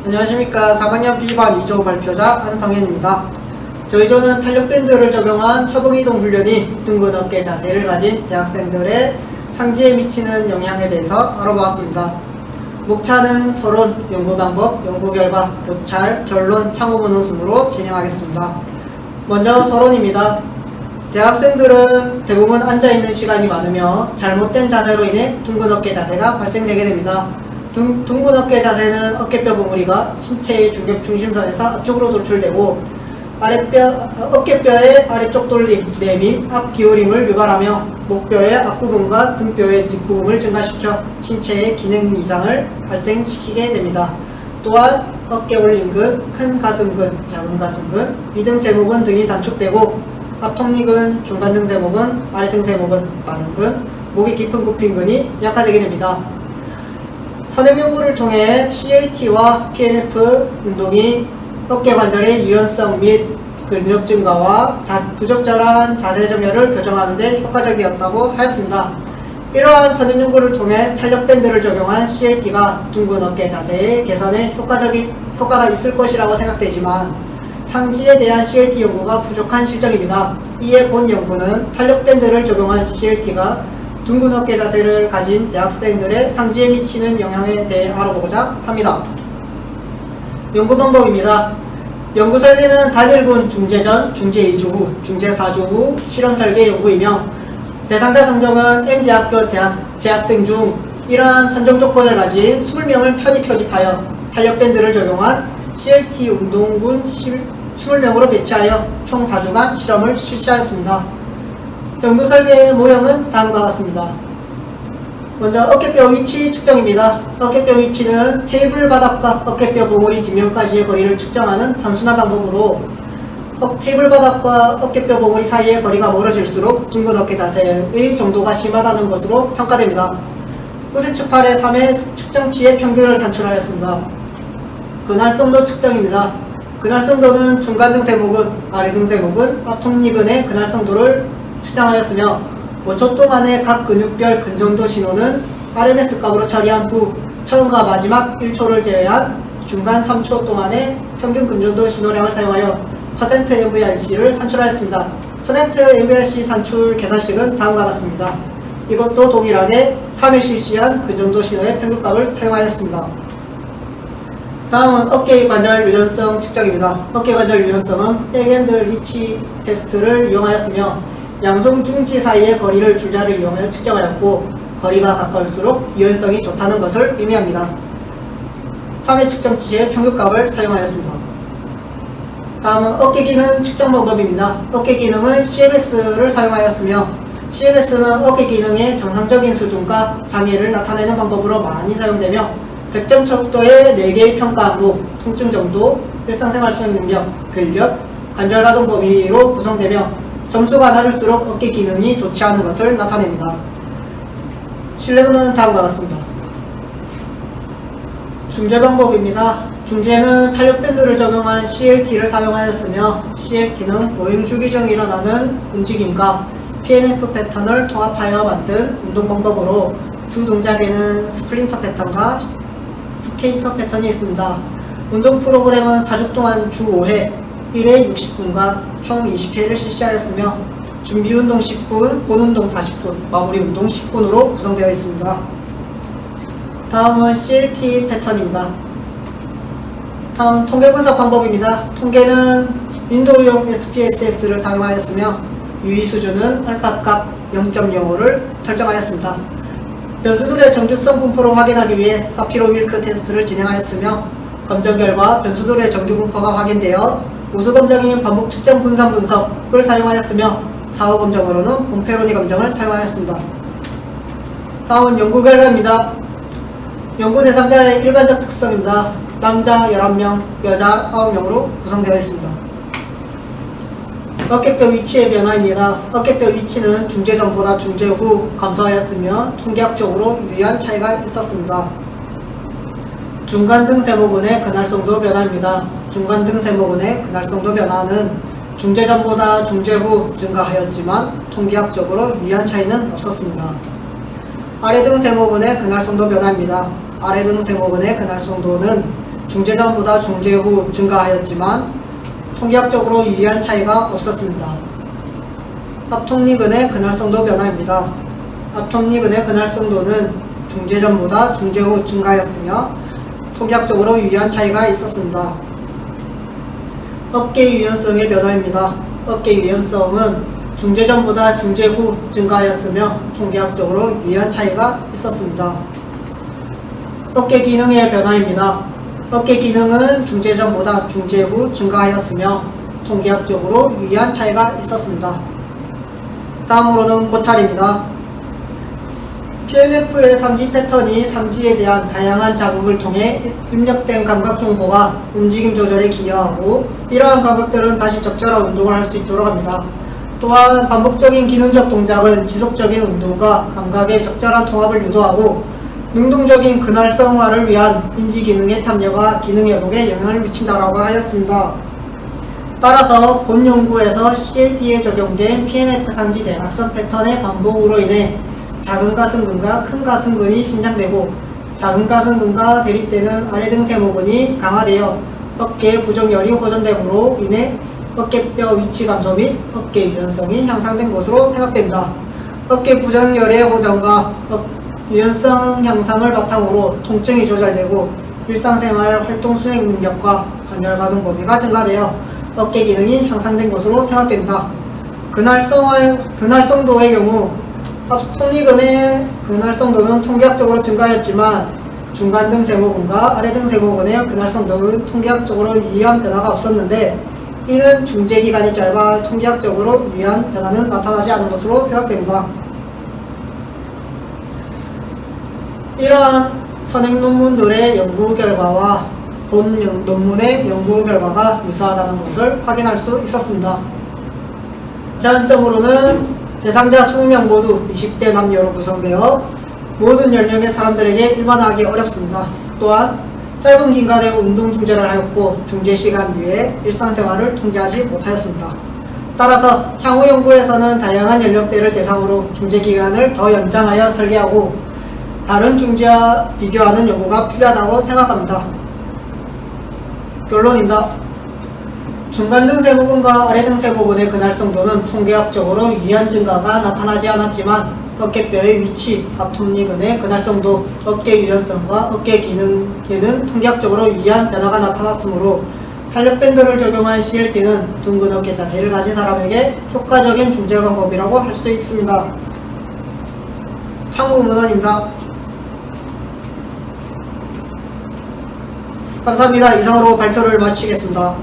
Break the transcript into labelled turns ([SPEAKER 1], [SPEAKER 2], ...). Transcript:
[SPEAKER 1] 안녕하십니까. 4학년 B반 2조 발표자 안성현입니다. 저희 조는 탄력밴드를 적용한 협응이동 훈련이 둥근 어깨 자세를 가진 대학생들의 상지에 미치는 영향에 대해서 알아보았습니다. 목차는 서론, 연구방법, 연구결과, 교찰, 결론, 참고문헌 순으로 진행하겠습니다. 먼저 서론입니다. 대학생들은 대부분 앉아있는 시간이 많으며 잘못된 자세로 인해 둥근 어깨 자세가 발생되게 됩니다. 둥근 어깨 자세는 어깨뼈 봉우리가 신체의 중력 중심선에서 앞쪽으로 돌출되고 어깨뼈의 아래쪽 돌림, 내림, 앞 기울임을 유발하며 목뼈의 앞구분과 등뼈의 뒷구분을 증가시켜 신체의 기능 이상을 발생시키게 됩니다. 또한 어깨 올림근, 큰 가슴근, 작은 가슴근, 위등 세모근 등이 단축되고 앞턱nik근, 중간등 세모근, 아래등 세모근, 마른근, 목이 깊은 굽힌근이 약화되게 됩니다. 선행 연구를 통해 CLT와 PNF 운동이 어깨 관절의 유연성 및 근력 증가와 부적절한 자세 점유를 교정하는 데 효과적이었다고 하였습니다. 이러한 선행 연구를 통해 탄력밴드를 적용한 CLT가 둥근 어깨 자세의 개선에 효과가 있을 것이라고 생각되지만 상지에 대한 CLT 연구가 부족한 실정입니다. 이에 본 연구는 탄력밴드를 적용한 CLT가 둥근 어깨 자세를 가진 대학생들의 상지에 미치는 영향에 대해 알아보고자 합니다. 연구 방법입니다. 연구 설계는 단일군 중재 전, 중재 2주 후, 중재 4주 후 실험 설계 연구이며 대상자 선정은 M대학교 재학생 중 이러한 선정 조건을 가진 20명을 편입 표집하여 탄력밴드를 적용한 CLT 운동군 20명으로 배치하여 총 4주간 실험을 실시하였습니다. 연구 설계의 모형은 다음과 같습니다. 먼저 어깨뼈 위치 측정입니다. 어깨뼈 위치는 테이블 바닥과 어깨뼈 봉우리 뒷면까지의 거리를 측정하는 단순한 방법으로 테이블 바닥과 어깨뼈 봉우리 사이의 거리가 멀어질수록 둥근 어깨 자세의 정도가 심하다는 것으로 평가됩니다. 우측8의 3의 측정치의 평균을 산출하였습니다. 근활성도 측정입니다. 근활성도는 중간등 세모근, 아래등 세모근, 앞턱nik근의 근활성도를 측정하였으며 5초 동안의 각 근육별 근정도 신호는 RMS 값으로 처리한 후 처음과 마지막 1초를 제외한 중간 3초 동안의 평균 근정도 신호량을 사용하여 %MVRC를 산출하였습니다. %MVRC 산출 계산식은 다음과 같습니다. 이것도 동일하게 3일 실시한 근정도 신호의 평균값을 사용하였습니다. 다음은 어깨 관절 유연성 측정입니다. 어깨 관절 유연성은 백핸드 리치 테스트를 이용하였으며 양손 중지 사이의 거리를 줄자를 이용하여 측정하였고 거리가 가까울수록 유연성이 좋다는 것을 의미합니다. 3회 측정치의 평균값을 사용하였습니다. 다음은 어깨 기능 측정 방법입니다. 어깨 기능은 CMS를 사용하였으며 CMS는 어깨 기능의 정상적인 수준과 장애를 나타내는 방법으로 많이 사용되며 100점 척도의 4개의 평가 항목, 통증 정도, 일상생활 수행 능력, 근력, 관절 가동 범위로 구성되며 점수가 낮을수록 어깨 기능이 좋지 않은 것을 나타냅니다. 신뢰도는 다음과 같습니다. 중재 방법입니다. 중재는 탄력밴드를 적용한 CLT를 사용하였으며 CLT는 보행 주기 중 일어나는 움직임과 PNF 패턴을 통합하여 만든 운동 방법으로 주 동작에는 스플린터 패턴과 스케이터 패턴이 있습니다. 운동 프로그램은 4주 동안 주 5회 1회 60분과 총 20회를 실시하였으며 준비운동 10분, 본운동 40분, 마무리운동 10분으로 구성되어 있습니다. 다음은 CLT 패턴입니다. 다음 통계 분석 방법입니다. 통계는 윈도우용 SPSS를 사용하였으며 유의 수준은 알파값 0.05를 설정하였습니다. 변수들의 정규성 분포를 확인하기 위해 사피로 윌크 테스트를 진행하였으며 검정 결과 변수들의 정규 분포가 확인되어 우수 검정인 반복 측정 분산 분석을 사용하였으며 사후 검정으로는 봄페로니 검정을 사용하였습니다. 다음은 연구 결과입니다. 연구 대상자의 일반적 특성입니다. 남자 11명, 여자 9명으로 구성되어 있습니다. 어깨뼈 위치의 변화입니다. 어깨뼈 위치는 중재 전보다 중재 후 감소하였으며 통계학적으로 유의한 차이가 있었습니다. 중간등 세모근의 근활성도 변화입니다. 중간등 세모근의 근활성도 변화는 중재 전보다 중재 후 증가하였지만 통계학적으로 유의한 차이는 없었습니다. 아래등 세모근의 근활성도 변화입니다. 아래등 세모근의 근활성도는 중재 전보다 중재 후 증가하였지만 통계학적으로 유의한 차이가 없었습니다. 합통리근의 그날성도 변화입니다. 합통리근의 그날성도는 중재 전보다 중재 후 증가하였으며 통계학적으로 유의한 차이가 있었습니다. 어깨 유연성의 변화입니다. 어깨 유연성은 중재 전보다 중재 후 증가하였으며 통계학적으로 유의한 차이가 있었습니다. 어깨 기능의 변화입니다. 어깨 기능은 중재 전보다 중재 후 증가하였으며 통계학적으로 유의한 차이가 있었습니다. 다음으로는 고찰입니다. PNF의 삼지 패턴이 삼지에 대한 다양한 자극을 통해 입력된 감각 정보가 움직임 조절에 기여하고 이러한 감각들은 다시 적절한 운동을 할 수 있도록 합니다. 또한 반복적인 기능적 동작은 지속적인 운동과 감각의 적절한 통합을 유도하고 능동적인 근활성화를 위한 인지 기능의 참여가 기능 회복에 영향을 미친다라고 하였습니다. 따라서 본 연구에서 CLT에 적용된 PNF 상지 대각선 패턴의 반복으로 인해 작은 가슴근과 큰 가슴근이 신장되고 작은 가슴근과 대립되는 아래 등 세모근이 강화되어 어깨 부정열이 호전됨으로 인해 어깨뼈 위치 감소 및 어깨 유연성이 향상된 것으로 생각됩니다. 어깨 부정열의 호전과 유연성 향상을 바탕으로 통증이 조절되고 일상생활 활동 수행 능력과 관절 가동 범위가 증가되어 어깨 기능이 향상된 것으로 생각됩니다. 근활성도의 경우 합통리근의 근활성도는 통계학적으로 증가하였지만 중간 등 세모근과 아래 등 세모근의 근활성도는 통계학적으로 유의한 변화가 없었는데 이는 중재 기간이 짧아 통계학적으로 유의한 변화는 나타나지 않은 것으로 생각됩니다. 이러한 선행 논문들의 연구 결과와 본 논문의 연구 결과가 유사하다는 것을 확인할 수 있었습니다. 제한점으로는 대상자 20명 모두 20대 남녀로 구성되어 모든 연령의 사람들에게 일반화하기 어렵습니다. 또한 짧은 기간에 운동 중재를 하였고 중재 시간 뒤에 일상생활을 통제하지 못하였습니다. 따라서 향후 연구에서는 다양한 연령대를 대상으로 중재 기간을 더 연장하여 설계하고 다른 중재와 비교하는 연구가 필요하다고 생각합니다. 결론입니다. 중간 등 세모근과 아래 등 세모근의 근활성도는 통계학적으로 유의한 증가가 나타나지 않았지만 어깨뼈의 위치, 합통리근의 근활성도, 어깨 유연성과 어깨 기능에는 통계학적으로 유의한 변화가 나타났으므로 탄력밴드를 적용한 CLT는 둥근 어깨 자세를 가진 사람에게 효과적인 중재 방법이라고 할 수 있습니다. 참고 문헌입니다. 감사합니다. 이상으로 발표를 마치겠습니다.